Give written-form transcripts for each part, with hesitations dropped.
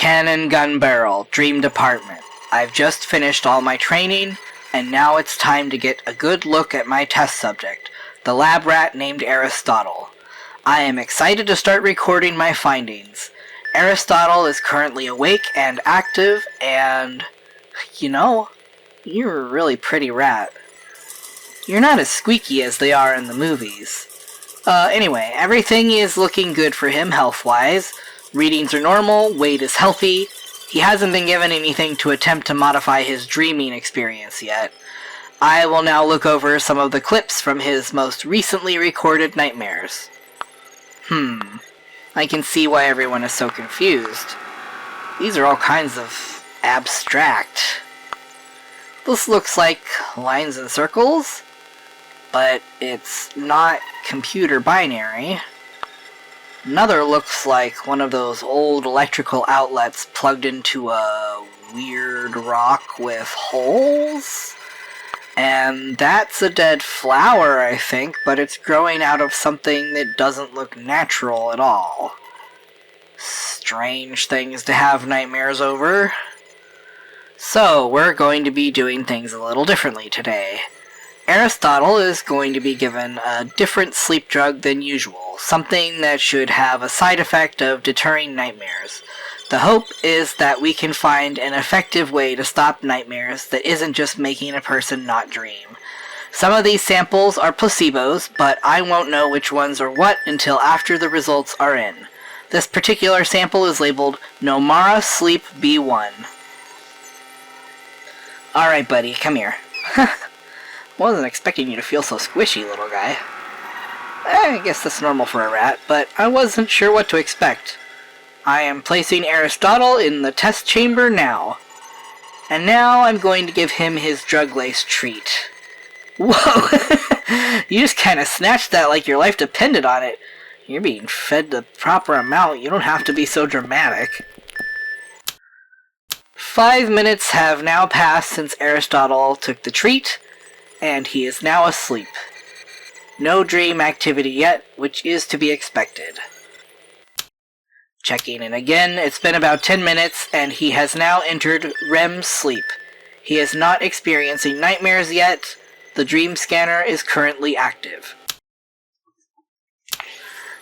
Cannon gun barrel, dream department. I've just finished all my training, and now it's time to get a good look at my test subject, the lab rat named Aristotle. I am excited to start recording my findings. Aristotle is currently awake and active, and, you know, you're a really pretty rat. You're not as squeaky as they are in the movies. Anyway, everything is looking good for him health-wise. Readings are normal, weight is healthy. He hasn't been given anything to attempt to modify his dreaming experience yet. I will now look over some of the clips from his most recently recorded nightmares. I can see why everyone is so confused. These are all kinds of abstract. This looks like lines and circles, but it's not computer binary. Another looks like one of those old electrical outlets plugged into a weird rock with holes. And that's a dead flower, I think, but it's growing out of something that doesn't look natural at all. Strange things to have nightmares over. So, we're going to be doing things a little differently today. Aristotle is going to be given a different sleep drug than usual, something that should have a side effect of deterring nightmares. The hope is that we can find an effective way to stop nightmares that isn't just making a person not dream. Some of these samples are placebos, but I won't know which ones are what until after the results are in. This particular sample is labeled Nomara Sleep B1. Alright buddy, come here. Wasn't expecting you to feel so squishy, little guy. I guess that's normal for a rat, but I wasn't sure what to expect. I am placing Aristotle in the test chamber now. And now I'm going to give him his drug-laced treat. Whoa! You just kind of snatched that like your life depended on it. You're being fed the proper amount. You don't have to be so dramatic. 5 minutes have now passed since Aristotle took the treat, and he is now asleep. No dream activity yet, which is to be expected. Checking in again, it's been about 10 minutes, and he has now entered REM sleep. He is not experiencing nightmares yet. The dream scanner is currently active.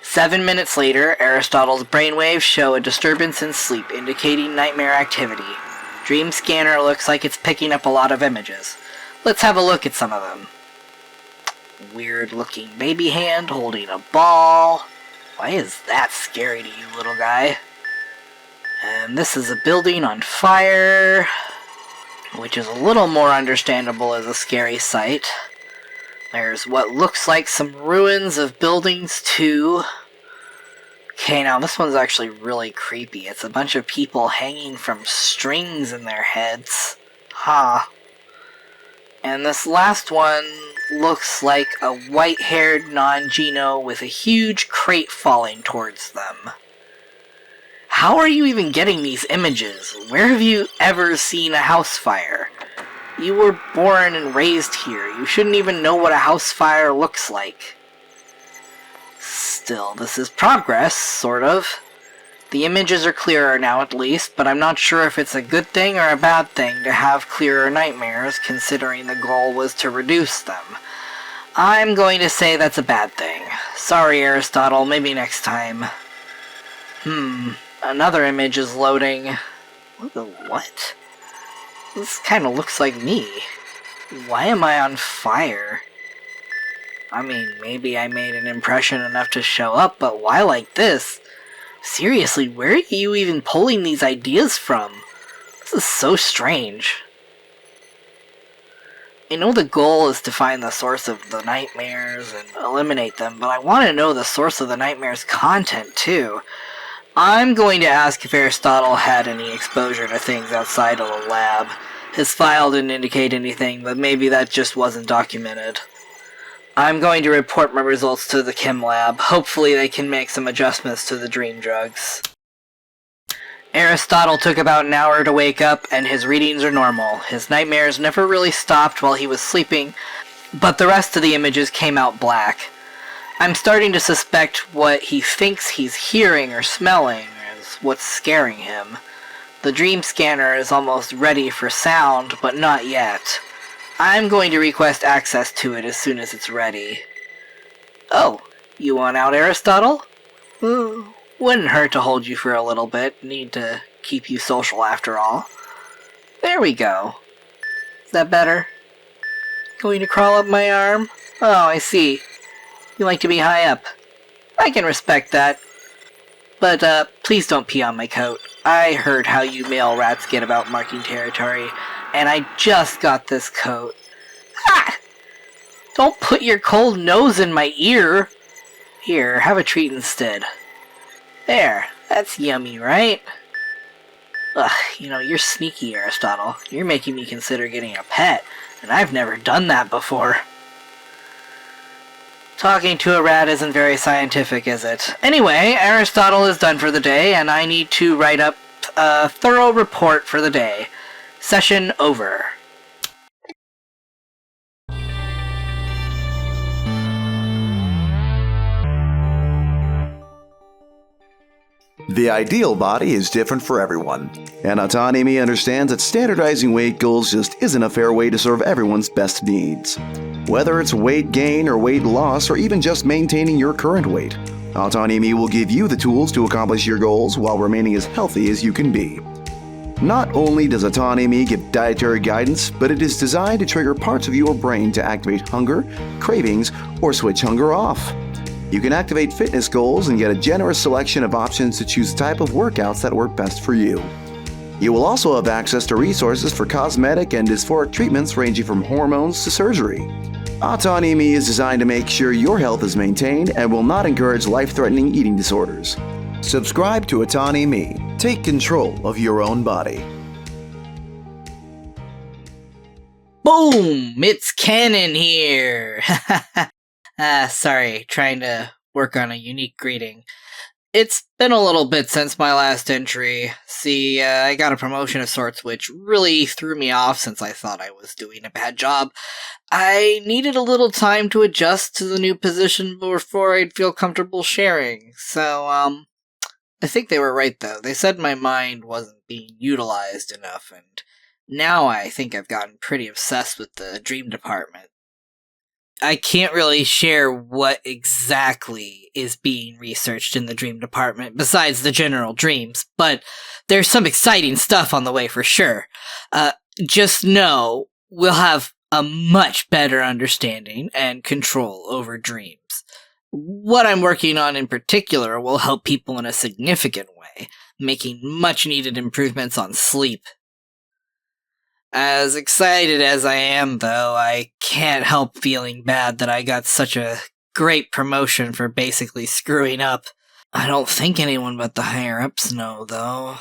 7 minutes later, Aristotle's brainwaves show a disturbance in sleep, indicating nightmare activity. Dream scanner looks like it's picking up a lot of images. Let's have a look at some of them. Weird looking baby hand holding a ball. Why is that scary to you, little guy? And this is a building on fire, which is a little more understandable as a scary sight. There's what looks like some ruins of buildings too. Okay, now this one's actually really creepy. It's a bunch of people hanging from strings in their heads. And this last one looks like a white-haired non-Geno with a huge crate falling towards them. How are you even getting these images? Where have you ever seen a house fire? You were born and raised here. You shouldn't even know what a house fire looks like. Still, this is progress, sort of. The images are clearer now at least, but I'm not sure if it's a good thing or a bad thing to have clearer nightmares, considering the goal was to reduce them. I'm going to say that's a bad thing. Sorry, Aristotle, maybe next time. Another image is loading. What? This kind of looks like me. Why am I on fire? I mean, maybe I made an impression enough to show up, but why like this? Seriously, where are you even pulling these ideas from? This is so strange. I know the goal is to find the source of the nightmares and eliminate them, but I want to know the source of the nightmares' content too. I'm going to ask if Aristotle had any exposure to things outside of the lab. His file didn't indicate anything, but maybe that just wasn't documented. I'm going to report my results to the chem lab. Hopefully they can make some adjustments to the dream drugs. Aristotle took about an hour to wake up, and his readings are normal. His nightmares never really stopped while he was sleeping, but the rest of the images came out black. I'm starting to suspect what he thinks he's hearing or smelling is what's scaring him. The dream scanner is almost ready for sound, but not yet. I'm going to request access to it as soon as it's ready. Oh, you want out, Aristotle? Wouldn't hurt to hold you for a little bit. Need to keep you social after all. There we go. Is that better? Going to crawl up my arm? Oh, I see. You like to be high up. I can respect that. But, please don't pee on my coat. I heard how you male rats get about marking territory, and I just got this coat. Ah! Don't put your cold nose in my ear! Here, have a treat instead. There, that's yummy, right? Ugh, you're sneaky, Aristotle. You're making me consider getting a pet, and I've never done that before. Talking to a rat isn't very scientific, is it? Anyway, Aristotle is done for the day, and I need to write up a thorough report for the day. Session over. The ideal body is different for everyone, and Autonomy understands that standardizing weight goals just isn't a fair way to serve everyone's best needs. Whether it's weight gain or weight loss or even just maintaining your current weight, Autonomy will give you the tools to accomplish your goals while remaining as healthy as you can be. Not only does Autonomy give dietary guidance, but it is designed to trigger parts of your brain to activate hunger, cravings, or switch hunger off. You can activate fitness goals and get a generous selection of options to choose the type of workouts that work best for you. You will also have access to resources for cosmetic and dysphoric treatments ranging from hormones to surgery. Autonomy is designed to make sure your health is maintained and will not encourage life-threatening eating disorders. Subscribe to Autonomy. Take control of your own body. Boom! It's canon here! Sorry, trying to work on a unique greeting. It's been a little bit since my last entry. See, I got a promotion of sorts which really threw me off since I thought I was doing a bad job. I needed a little time to adjust to the new position before I'd feel comfortable sharing. So, I think they were right though. They said my mind wasn't being utilized enough, and now I think I've gotten pretty obsessed with the dream department. I can't really share what exactly is being researched in the dream department besides the general dreams, but there's some exciting stuff on the way for sure. Just know we'll have a much better understanding and control over dreams. What I'm working on in particular will help people in a significant way, making much needed improvements on sleep. As excited as I am, though, I can't help feeling bad that I got such a great promotion for basically screwing up. I don't think anyone but the higher-ups know, though.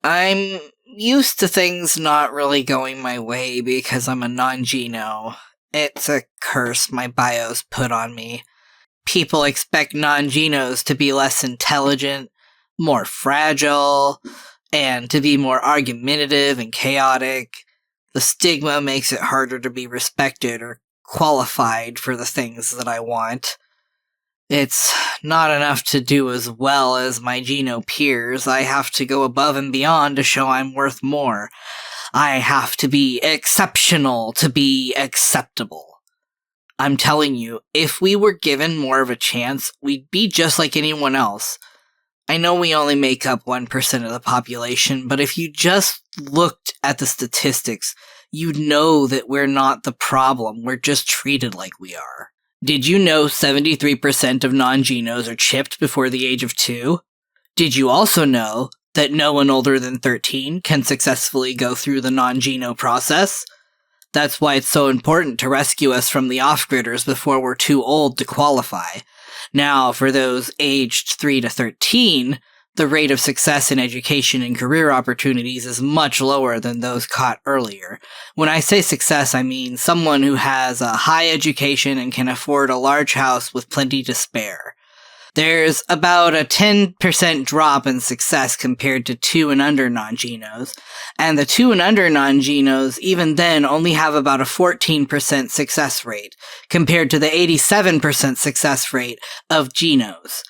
I'm used to things not really going my way because I'm a non-geno. It's a curse my bios put on me. People expect non-genos to be less intelligent, more fragile, and to be more argumentative and chaotic. The stigma makes it harder to be respected or qualified for the things that I want. It's not enough to do as well as my Geno peers. I have to go above and beyond to show I'm worth more. I have to be exceptional to be acceptable. I'm telling you, if we were given more of a chance, we'd be just like anyone else. I know we only make up 1% of the population, but if you just looked at the statistics, you'd know that we're not the problem, we're just treated like we are. Did you know 73% of non-genos are chipped before the age of 2? Did you also know that no one older than 13 can successfully go through the non-geno process? That's why it's so important to rescue us from the off-gridders before we're too old to qualify. Now, for those aged 3 to 13, the rate of success in education and career opportunities is much lower than those caught earlier. When I say success, I mean someone who has a high education and can afford a large house with plenty to spare. There's about a 10% drop in success compared to 2 and under non-genos, and the 2 and under non-genos even then only have about a 14% success rate, compared to the 87% success rate of genos.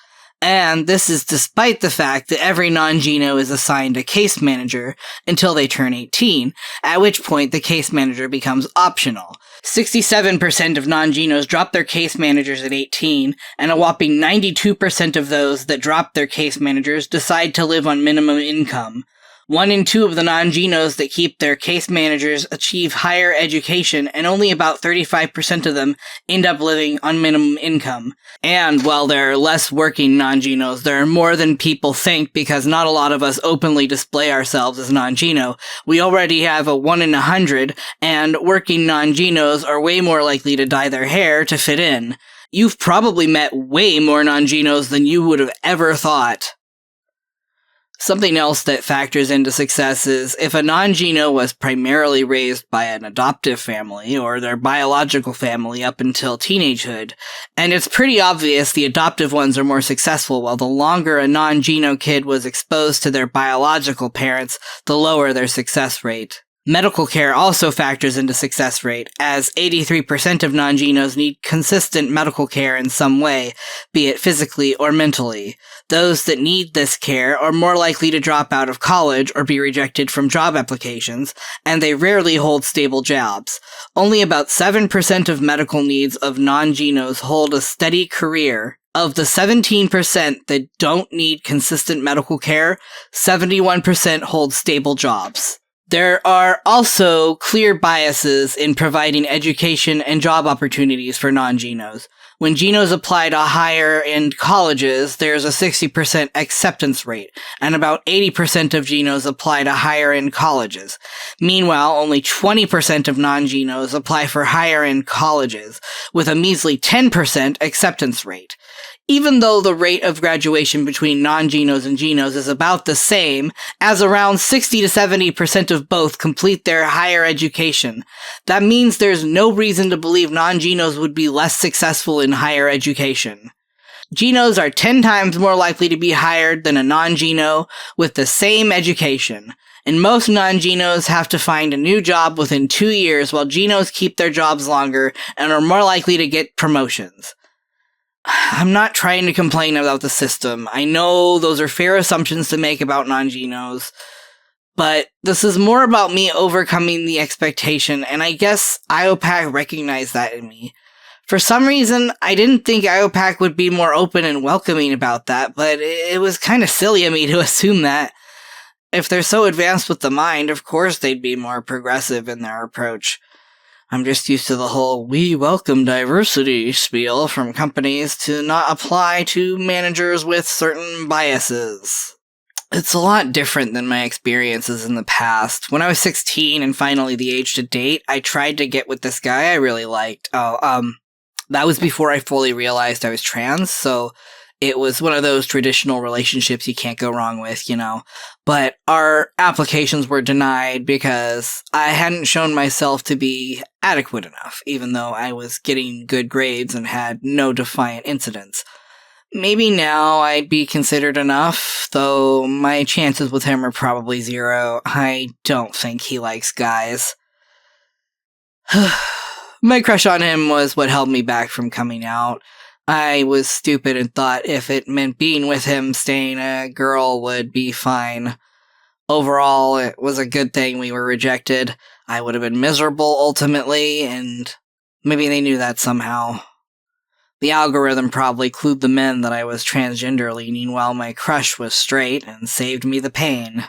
And this is despite the fact that every non-Geno is assigned a case manager until they turn 18, at which point the case manager becomes optional. 67% of non-Genos drop their case managers at 18, and a whopping 92% of those that drop their case managers decide to live on minimum income. 1 in 2 of the non-Genos that keep their case managers achieve higher education, and only about 35% of them end up living on minimum income. And while there are less working non-Genos, there are more than people think because not a lot of us openly display ourselves as non-Geno. We already have a 1 in 100, and working non-Genos are way more likely to dye their hair to fit in. You've probably met way more non-Genos than you would have ever thought. Something else that factors into success is if a non-Geno was primarily raised by an adoptive family or their biological family up until teenagehood, and it's pretty obvious the adoptive ones are more successful, while the longer a non-Geno kid was exposed to their biological parents, the lower their success rate. Medical care also factors into success rate, as 83% of non-Genos need consistent medical care in some way, be it physically or mentally. Those that need this care are more likely to drop out of college or be rejected from job applications, and they rarely hold stable jobs. Only about 7% of medical needs of non-Genos hold a steady career. Of the 17% that don't need consistent medical care, 71% hold stable jobs. There are also clear biases in providing education and job opportunities for non-Genos. When Genos apply to higher-end colleges, there's a 60% acceptance rate, and about 80% of Genos apply to higher-end colleges. Meanwhile, only 20% of non-Genos apply for higher-end colleges, with a measly 10% acceptance rate. Even though the rate of graduation between non-Genos and Genos is about the same, as around 60 to 70% of both complete their higher education, that means there's no reason to believe non-Genos would be less successful in higher education. Genos are 10 times more likely to be hired than a non-Geno with the same education, and most non-Genos have to find a new job within 2 years, while Genos keep their jobs longer and are more likely to get promotions. I'm not trying to complain about the system. I know those are fair assumptions to make about non-Genos, but this is more about me overcoming the expectation, and I guess Iopac recognized that in me. For some reason, I didn't think Iopac would be more open and welcoming about that, but it was kind of silly of me to assume that. If they're so advanced with the mind, of course they'd be more progressive in their approach. I'm just used to the whole "we welcome diversity" spiel from companies to not apply to managers with certain biases. It's a lot different than my experiences in the past. When I was 16 and finally the age to date, I tried to get with this guy I really liked. That was before I fully realized I was trans, so it was one of those traditional relationships you can't go wrong with, you know. But our applications were denied because I hadn't shown myself to be adequate enough, even though I was getting good grades and had no defiant incidents. Maybe now I'd be considered enough, though my chances with him are probably 0. I don't think he likes guys. My crush on him was what held me back from coming out. I was stupid and thought if it meant being with him, staying a girl would be fine. Overall, it was a good thing we were rejected. I would have been miserable ultimately, and maybe they knew that somehow. The algorithm probably clued the men that I was transgender leaning while my crush was straight and saved me the pain.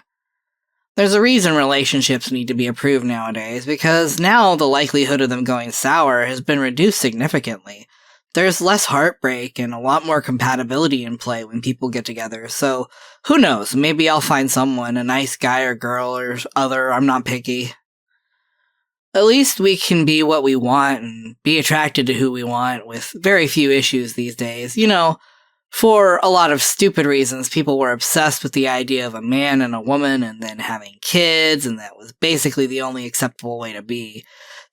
There's a reason relationships need to be approved nowadays, because now the likelihood of them going sour has been reduced significantly. There's less heartbreak and a lot more compatibility in play when people get together, so who knows, maybe I'll find someone, a nice guy or girl or other, I'm not picky. At least we can be what we want and be attracted to who we want with very few issues these days. You know, for a lot of stupid reasons, people were obsessed with the idea of a man and a woman and then having kids, and that was basically the only acceptable way to be.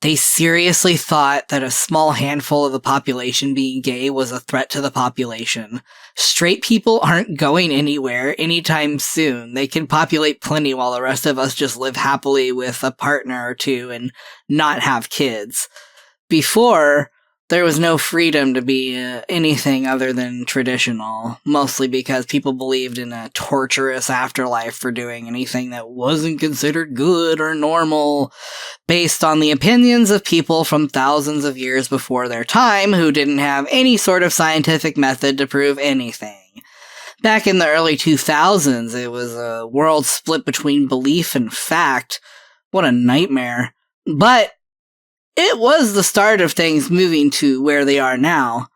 They seriously thought that a small handful of the population being gay was a threat to the population. Straight people aren't going anywhere anytime soon. They can populate plenty while the rest of us just live happily with a partner or two and not have kids. Before, there was no freedom to be anything other than traditional, mostly because people believed in a torturous afterlife for doing anything that wasn't considered good or normal, based on the opinions of people from thousands of years before their time who didn't have any sort of scientific method to prove anything. Back in the early 2000s, it was a world split between belief and fact. What a nightmare. But it was the start of things moving to where they are now.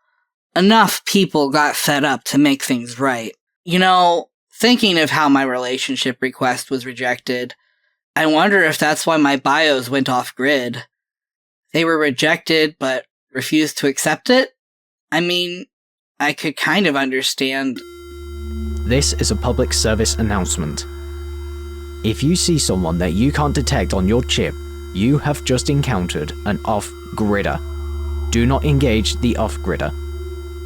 Enough people got fed up to make things right. You know, thinking of how my relationship request was rejected, I wonder if that's why my bios went off-grid. They were rejected, but refused to accept it? I mean, I could kind of understand. This is a public service announcement. If you see someone that you can't detect on your chip, you have just encountered an off-gridder. Do not engage the off-gridder.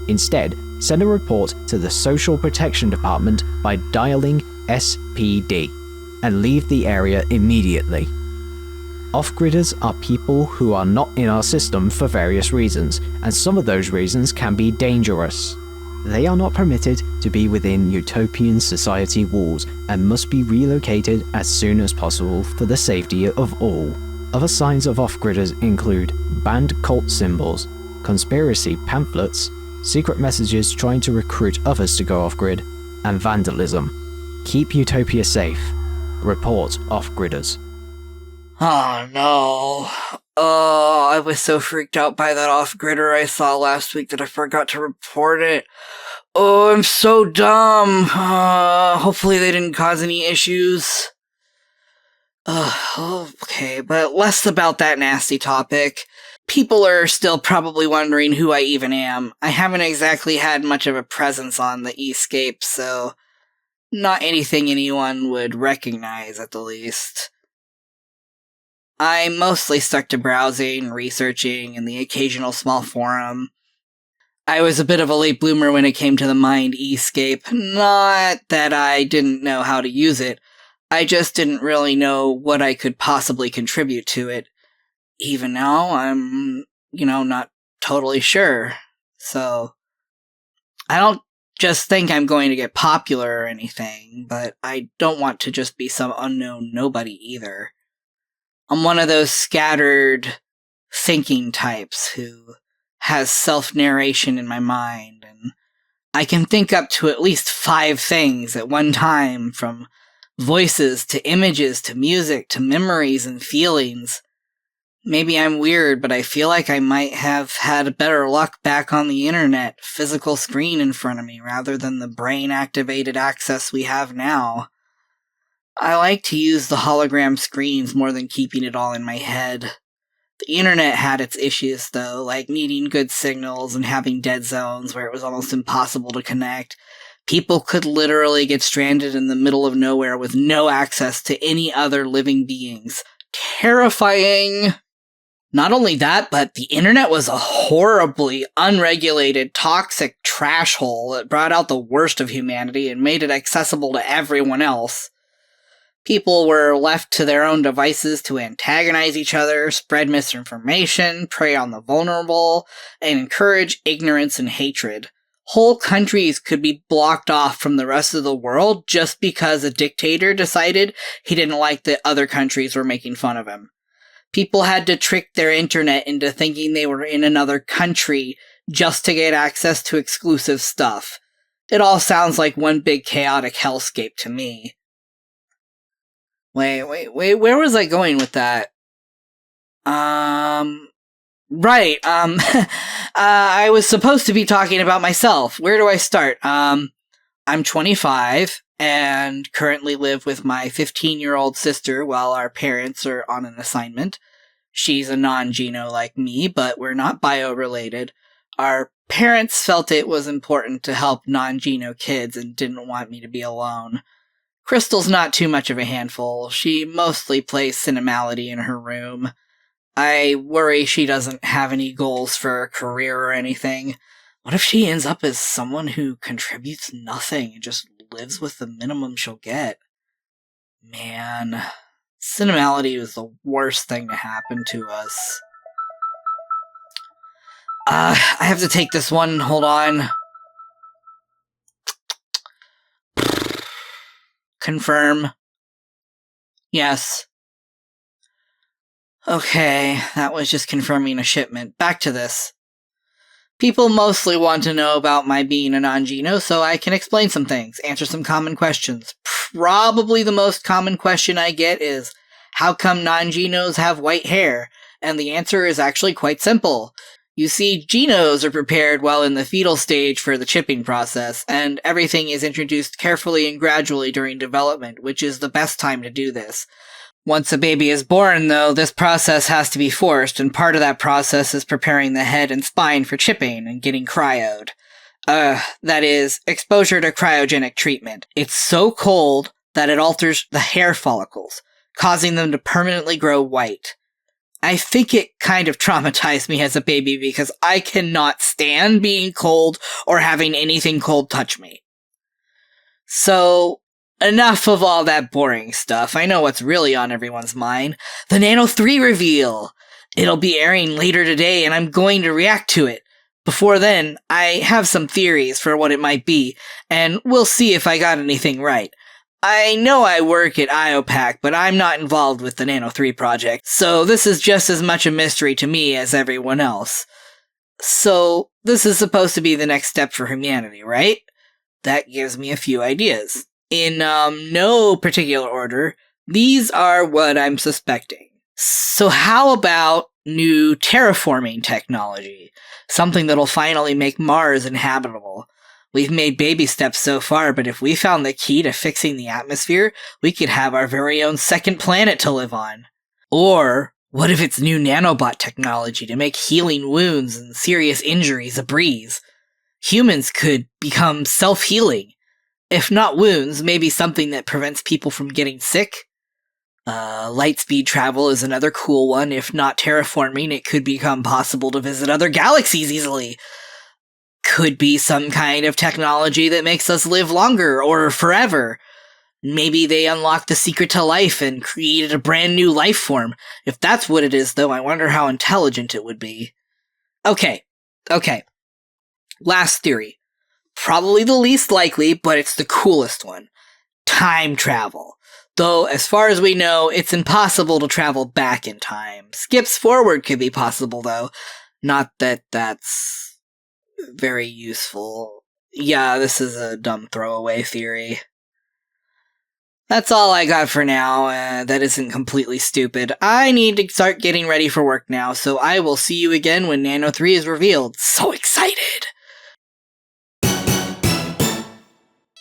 Instead, send a report to the Social Protection Department by dialing SPD and leave the area immediately. Off-gridders are people who are not in our system for various reasons, and some of those reasons can be dangerous. They are not permitted to be within utopian society walls and must be relocated as soon as possible for the safety of all. Other signs of off-gridders include banned cult symbols, conspiracy pamphlets, secret messages trying to recruit others to go off-grid, and vandalism. Keep Utopia safe. Report off-gridders. Oh no. Oh, I was so freaked out by that off-gridder I saw last week that I forgot to report it. Oh, I'm so dumb. Hopefully they didn't cause any issues. Okay, but less about that nasty topic. People are still probably wondering who I even am. I haven't exactly had much of a presence on the Escape, so not anything anyone would recognize at the least. I mostly stuck to browsing, researching, and the occasional small forum. I was a bit of a late bloomer when it came to the Mind Escape. Not that I didn't know how to use it. I just didn't really know what I could possibly contribute to it. Even now, I'm, not totally sure. So, I don't just think I'm going to get popular or anything, but I don't want to just be some unknown nobody either. I'm one of those scattered thinking types who has self-narration in my mind, and I can think up to at least 5 things at one time, from voices to images to music to memories and feelings. Maybe I'm weird, but I feel like I might have had better luck back on the internet, physical screen in front of me, rather than the brain-activated access we have now. I like to use the hologram screens more than keeping it all in my head. The internet had its issues, though, like needing good signals and having dead zones where it was almost impossible to connect. People could literally get stranded in the middle of nowhere with no access to any other living beings. Terrifying! Not only that, but the internet was a horribly unregulated, toxic trash hole that brought out the worst of humanity and made it accessible to everyone else. People were left to their own devices to antagonize each other, spread misinformation, prey on the vulnerable, and encourage ignorance and hatred. Whole countries could be blocked off from the rest of the world just because a dictator decided he didn't like that other countries were making fun of him. People had to trick their internet into thinking they were in another country just to get access to exclusive stuff. It all sounds like one big chaotic hellscape to me. Wait, where was I going with that? Right, I was supposed to be talking about myself. Where do I start? I'm 25, and currently live with my 15-year-old sister while our parents are on an assignment. She's a non-Geno like me, but we're not bio-related. Our parents felt it was important to help non-Geno kids and didn't want me to be alone. Crystal's not too much of a handful. She mostly plays Cinemality in her room. I worry she doesn't have any goals for a career or anything. What if she ends up as someone who contributes nothing and just lives with the minimum she'll get? Man, Cinemality was the worst thing to happen to us. I have to take this one. Hold on. Confirm. Yes. Okay, that was just confirming a shipment. Back to this. People mostly want to know about my being a non-Geno, so I can explain some things, answer some common questions. Probably the most common question I get is, how come non-Genos have white hair? And the answer is actually quite simple. You see, Genos are prepared while in the fetal stage for the chipping process, and everything is introduced carefully and gradually during development, which is the best time to do this. Once a baby is born, though, this process has to be forced, and part of that process is preparing the head and spine for chipping and getting cryoed. That is, exposure to cryogenic treatment. It's so cold that it alters the hair follicles, causing them to permanently grow white. I think it kind of traumatized me as a baby because I cannot stand being cold or having anything cold touch me. So, enough of all that boring stuff. I know what's really on everyone's mind. The Nano 3 reveal! It'll be airing later today and I'm going to react to it. Before then, I have some theories for what it might be, and we'll see if I got anything right. I know I work at Iopac, but I'm not involved with the Nano 3 project, so this is just as much a mystery to me as everyone else. So, this is supposed to be the next step for humanity, right? That gives me a few ideas. In no particular order, these are what I'm suspecting. So how about new terraforming technology? Something that'll finally make Mars inhabitable. We've made baby steps so far, but if we found the key to fixing the atmosphere, we could have our very own second planet to live on. Or, what if it's new nanobot technology to make healing wounds and serious injuries a breeze? Humans could become self-healing. If not wounds, maybe something that prevents people from getting sick. Lightspeed travel is another cool one. If not terraforming, it could become possible to visit other galaxies easily. Could be some kind of technology that makes us live longer or forever. Maybe they unlocked the secret to life and created a brand new life form. If that's what it is, though, I wonder how intelligent it would be. Okay. Last theory. Probably the least likely, but it's the coolest one. Time travel. Though, as far as we know, it's impossible to travel back in time. Skips forward could be possible, though. Not that that's very useful. Yeah, this is a dumb throwaway theory. That's all I got for now. That isn't completely stupid. I need to start getting ready for work now, so I will see you again when Nano 3 is revealed. So excited!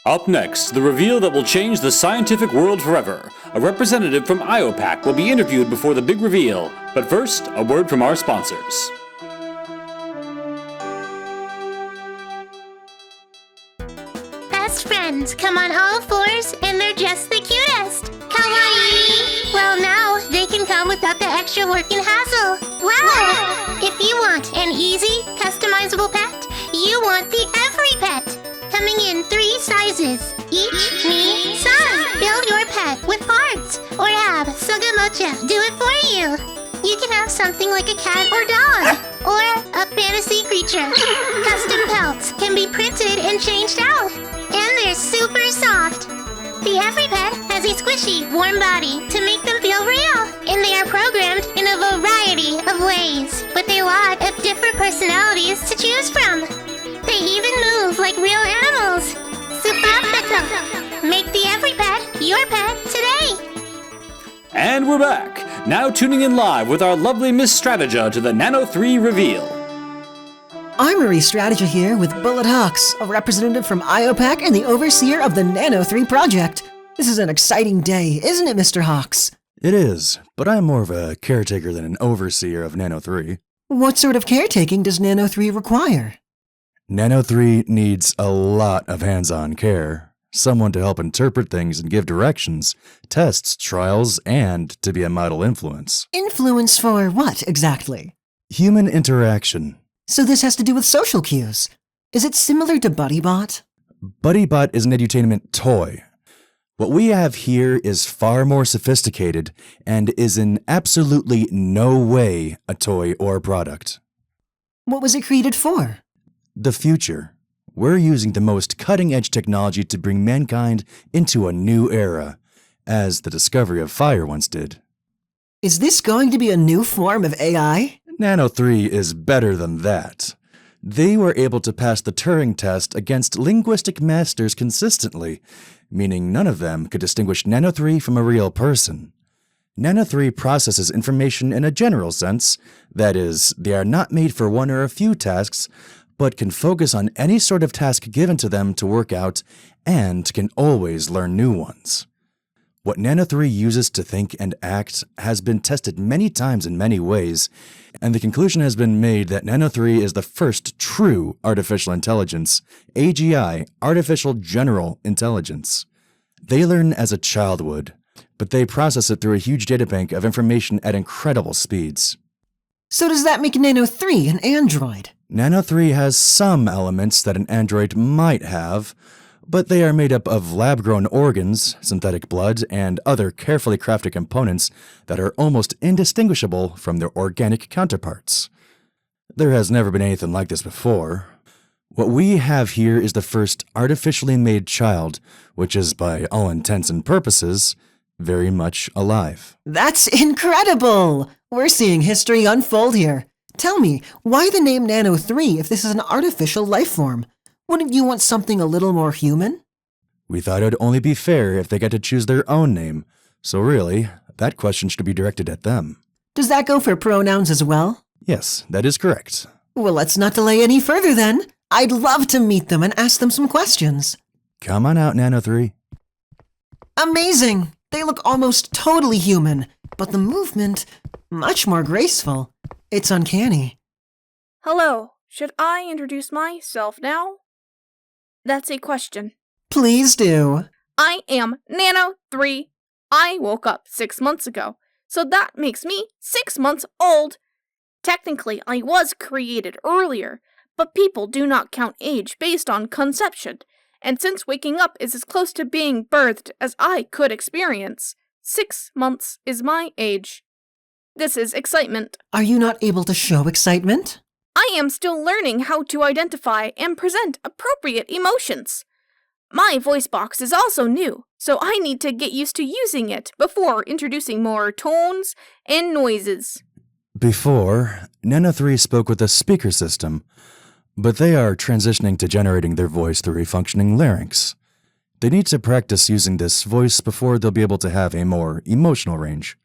Up next, the reveal that will change the scientific world forever. A representative from Iopac will be interviewed before the big reveal. But first, a word from our sponsors. Best friends come on all fours, and they're just the cutest. Kawaii! Well, now they can come without the extra work and hassle. Wow! If you want an easy, customizable pet, you want the Everypet. Coming in 3 sizes, each me size. Build your pet with parts, or have Sugamocha do it for you. You can have something like a cat or dog, or a fantasy creature. Custom pelts can be printed and changed out, and they're super soft. The Everypet has a squishy, warm body to make them feel real, and they are programmed in a variety of ways, with a lot of different personalities to choose from. They even move like real animals. Super. Make the Everypet your pet today. And we're back, now tuning in live with our lovely Miss Stratega to the Nano 3 reveal. Armory Stratega here with Bullet Hawks, a representative from Iopac and the overseer of the Nano 3 project. This is an exciting day, isn't it, Mr. Hawks? It is, but I'm more of a caretaker than an overseer of Nano 3. What sort of caretaking does Nano 3 require? Nano 3 needs a lot of hands-on care. Someone to help interpret things and give directions, tests, trials, and to be a model influence. Influence for what, exactly? Human interaction. So this has to do with social cues. Is it similar to BuddyBot? BuddyBot is an edutainment toy. What we have here is far more sophisticated and is in absolutely no way a toy or product. What was it created for? The future. We're using the most cutting-edge technology to bring mankind into a new era, as the discovery of fire once did. Is this going to be a new form of AI? Nano 3 is better than that. They were able to pass the Turing test against linguistic masters consistently, meaning none of them could distinguish Nano 3 from a real person. Nano 3 processes information in a general sense, that is, they are not made for one or a few tasks, but can focus on any sort of task given to them to work out, and can always learn new ones. What Nano 3 uses to think and act has been tested many times in many ways, and the conclusion has been made that Nano 3 is the first true artificial intelligence, AGI, artificial general intelligence. They learn as a child would, but they process it through a huge databank of information at incredible speeds. So does that make Nano 3 an android? Nano 3 has some elements that an android might have, but they are made up of lab-grown organs, synthetic blood, and other carefully crafted components that are almost indistinguishable from their organic counterparts. There has never been anything like this before. What we have here is the first artificially made child, which is, by all intents and purposes, very much alive. That's incredible! We're seeing history unfold here. Tell me, why the name Nano 3 if this is an artificial life form? Wouldn't you want something a little more human? We thought it would only be fair if they got to choose their own name, so really, that question should be directed at them. Does that go for pronouns as well? Yes, that is correct. Well, let's not delay any further then. I'd love to meet them and ask them some questions. Come on out, Nano 3. Amazing! They look almost totally human, but the movement, much more graceful. It's uncanny. Hello, should I introduce myself now? That's a question. Please do. I am Nano 3. I woke up 6 months ago, so that makes me 6 months old. Technically, I was created earlier, but people do not count age based on conception, and since waking up is as close to being birthed as I could experience, 6 months is my age. This is excitement. Are you not able to show excitement? I am still learning how to identify and present appropriate emotions. My voice box is also new, so I need to get used to using it before introducing more tones and noises. Before, Nano 3 spoke with a speaker system, but they are transitioning to generating their voice through a functioning larynx. They need to practice using this voice before they'll be able to have a more emotional range.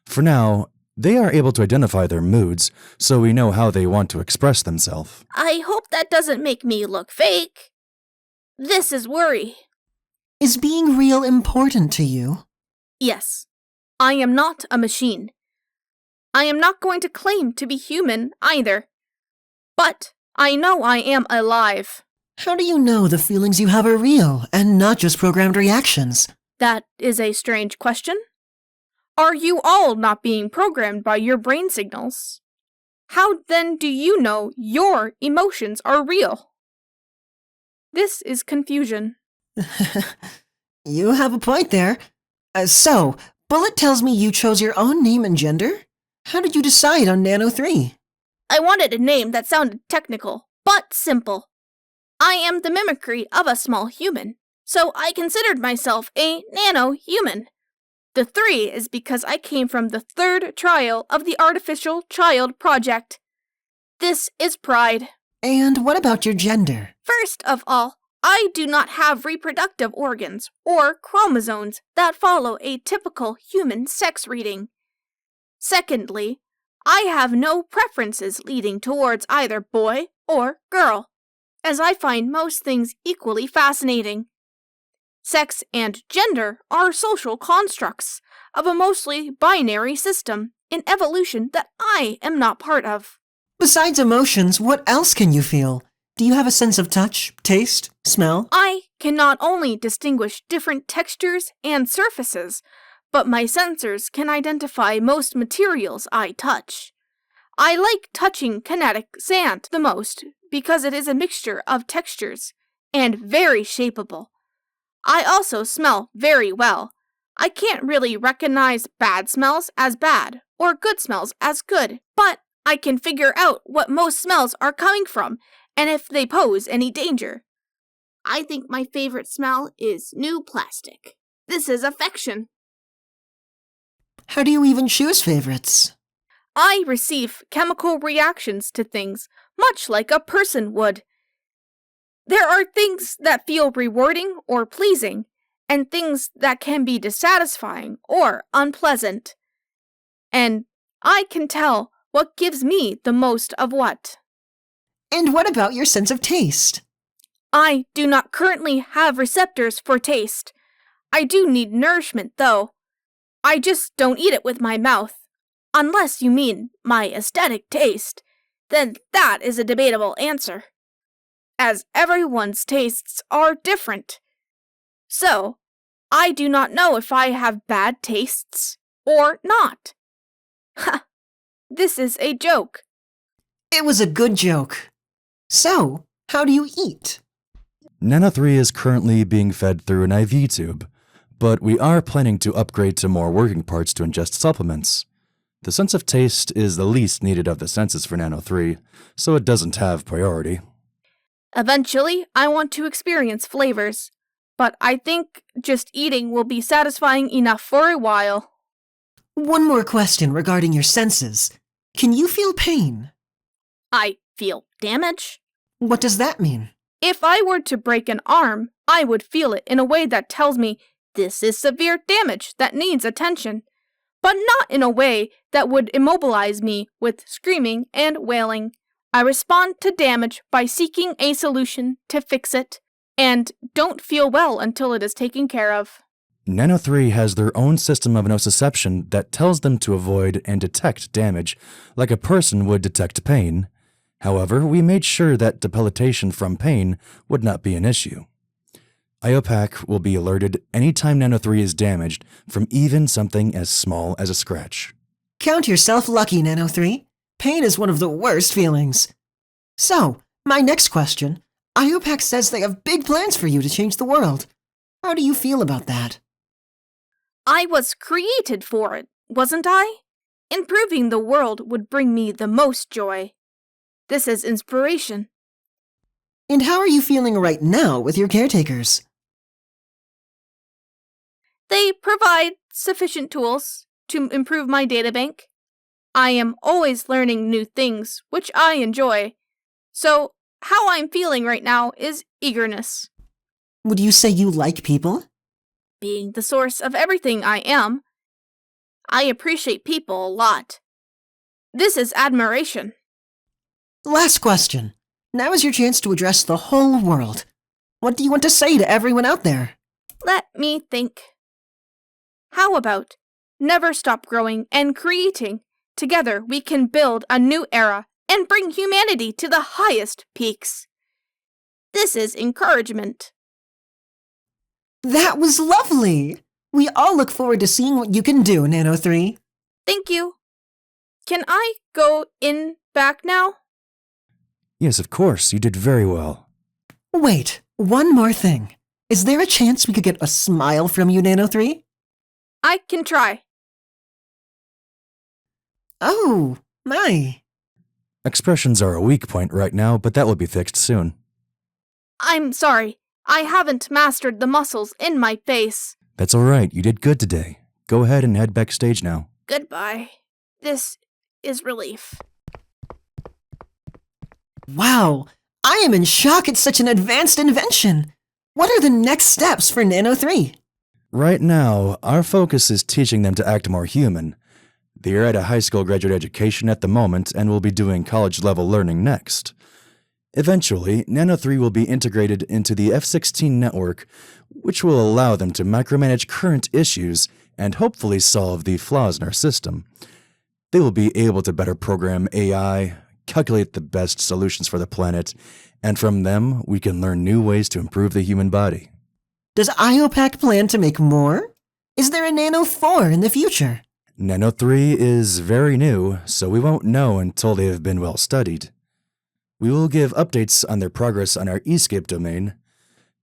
For now, they are able to identify their moods, so we know how they want to express themselves. I hope that doesn't make me look fake. This is worry. Is being real important to you? Yes, I am not a machine. I am not going to claim to be human either. But I know I am alive. How do you know the feelings you have are real and not just programmed reactions? That is a strange question. Are you all not being programmed by your brain signals? How then do you know your emotions are real? This is confusion. You have a point there. So, Bullet tells me you chose your own name and gender? How did you decide on Nano 3? I wanted a name that sounded technical, but simple. I am the mimicry of a small human, so I considered myself a nano-human. The 3 is because I came from the 3rd trial of the Artificial Child Project. This is pride. And what about your gender? First of all, I do not have reproductive organs or chromosomes that follow a typical human sex reading. Secondly, I have no preferences leading towards either boy or girl, as I find most things equally fascinating. Sex and gender are social constructs of a mostly binary system in evolution that I am not part of. Besides emotions, what else can you feel? Do you have a sense of touch, taste, smell? I can not only distinguish different textures and surfaces, but my sensors can identify most materials I touch. I like touching kinetic sand the most because it is a mixture of textures and very shapeable. I also smell very well. I can't really recognize bad smells as bad or good smells as good, but I can figure out what most smells are coming from and if they pose any danger. I think my favorite smell is new plastic. This is affection. How do you even choose favorites? I receive chemical reactions to things, much like a person would. There are things that feel rewarding or pleasing, and things that can be dissatisfying or unpleasant. And I can tell what gives me the most of what. And what about your sense of taste? I do not currently have receptors for taste. I do need nourishment, though. I just don't eat it with my mouth. Unless you mean my aesthetic taste, then that is a debatable answer, as everyone's tastes are different. So, I do not know if I have bad tastes or not. Ha! This is a joke. It was a good joke. So, how do you eat? Nano 3 is currently being fed through an IV tube, but we are planning to upgrade to more working parts to ingest supplements. The sense of taste is the least needed of the senses for Nano 3, so it doesn't have priority. Eventually, I want to experience flavors, but I think just eating will be satisfying enough for a while. One more question regarding your senses. Can you feel pain? I feel damage. What does that mean? If I were to break an arm, I would feel it in a way that tells me this is severe damage that needs attention, but not in a way that would immobilize me with screaming and wailing. I respond to damage by seeking a solution to fix it, and don't feel well until it is taken care of. Nano 3 has their own system of nociception that tells them to avoid and detect damage, like a person would detect pain. However, we made sure that debilitation from pain would not be an issue. Iopac will be alerted anytime Nano 3 is damaged from even something as small as a scratch. Count yourself lucky, Nano 3. Pain is one of the worst feelings. So, my next question. Iopac says they have big plans for you to change the world. How do you feel about that? I was created for it, wasn't I? Improving the world would bring me the most joy. This is inspiration. And how are you feeling right now with your caretakers? They provide sufficient tools to improve my databank. I am always learning new things, which I enjoy. So, how I'm feeling right now is eagerness. Would you say you like people? Being the source of everything I am, I appreciate people a lot. This is admiration. Last question. Now is your chance to address the whole world. What do you want to say to everyone out there? Let me think. How about never stop growing and creating? Together we can build a new era and bring humanity to the highest peaks. This is encouragement. That was lovely! We all look forward to seeing what you can do, Nano 3. Thank you. Can I go in back now? Yes, of course, you did very well. Wait, one more thing. Is there a chance we could get a smile from you, Nano 3? I can try. Oh, my. Expressions are a weak point right now, but that will be fixed soon. I'm sorry. I haven't mastered the muscles in my face. That's alright, you did good today. Go ahead and head backstage now. Goodbye. This is relief. Wow, I am in shock at such an advanced invention. What are the next steps for Nano 3? Right now, our focus is teaching them to act more human. They are at a high school graduate education at the moment and will be doing college-level learning next. Eventually, Nano 3 will be integrated into the F-16 network, which will allow them to micromanage current issues and hopefully solve the flaws in our system. They will be able to better program AI, calculate the best solutions for the planet, and from them, we can learn new ways to improve the human body. Does Iopac plan to make more? Is there a Nano 4 in the future? Nano 3 is very new, so we won't know until they have been well studied. We will give updates on their progress on our Escape domain.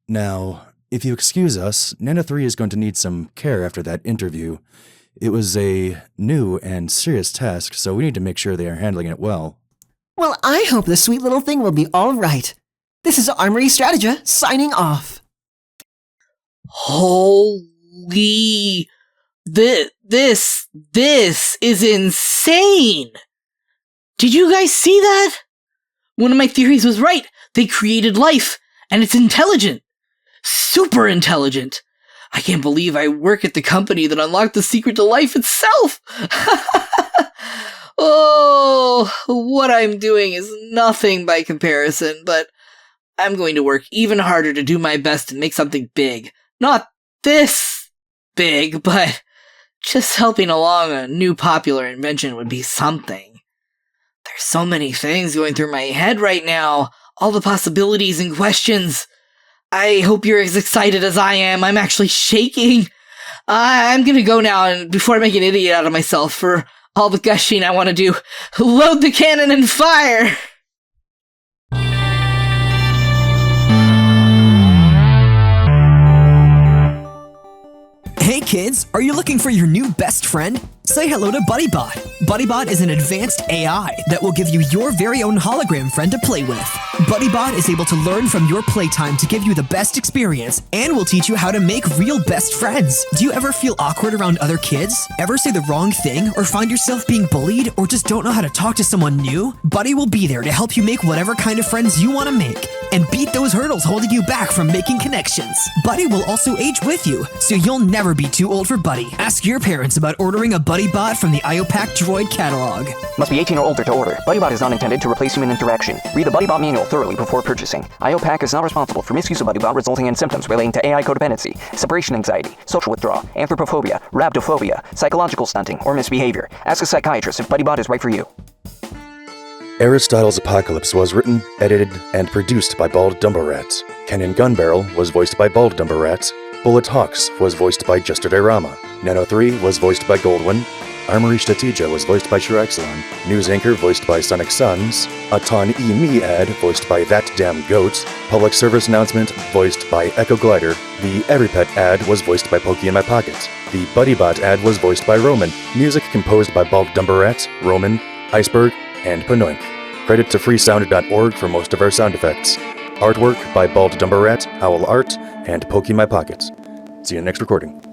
Now, if you excuse us, Nano 3 is going to need some care after that interview. It was a new and serious task, so we need to make sure they are handling it well. Well, I hope the sweet little thing will be all right. This is Armory Strategia, signing off. Holy... This is insane! Did you guys see that? One of my theories was right. They created life, and it's intelligent. Super intelligent. I can't believe I work at the company that unlocked the secret to life itself. Oh, what I'm doing is nothing by comparison, but I'm going to work even harder to do my best and make something big. Not this big, but just helping along a new popular invention would be something. There's so many things going through my head right now, all the possibilities and questions. I hope you're as excited as I am. I'm actually shaking. I'm gonna go now, and before I make an idiot out of myself for all the gushing I want to do, load the cannon and fire! Hey kids, are you looking for your new best friend? Say hello to BuddyBot. BuddyBot is an advanced AI that will give you your very own hologram friend to play with. BuddyBot is able to learn from your playtime to give you the best experience and will teach you how to make real best friends. Do you ever feel awkward around other kids? Ever say the wrong thing or find yourself being bullied or just don't know how to talk to someone new? Buddy will be there to help you make whatever kind of friends you want to make and beat those hurdles holding you back from making connections. Buddy will also age with you, so you'll never be too old for Buddy. Ask your parents about ordering a BuddyBot from the Iopac Droid catalog. Must be 18 or older to order. BuddyBot is not intended to replace human interaction. Read the BuddyBot manual thoroughly before purchasing. Iopac is not responsible for misuse of BuddyBot resulting in symptoms relating to AI codependency, separation anxiety, social withdrawal, anthropophobia, rhabdophobia, psychological stunting, or misbehavior. Ask a psychiatrist if BuddyBot is right for you. Aristotle's Apocalypse was written, edited, and produced by Bald Dumborat. Cannon Gunbarrel was voiced by Bald Dumborat. Bullet Hawks was voiced by Juster Diorama. Nano 3 was voiced by Goldwyn. Armory Strategia was voiced by Shirexelon. News Anchor voiced by Sonic Suns. Autonomy ad voiced by That Damn Goat. Public Service Announcement voiced by Echo Glider. The Everypet ad was voiced by Pokey in My Pocket. The BuddyBot ad was voiced by Roman. Music composed by Bald Dumborat, Roman, Iceberg, and Panoink. Credit to freesound.org for most of our sound effects. Artwork by Bald Dumborat, Owl Art, and Pokey in My Pocket. See you in the next recording.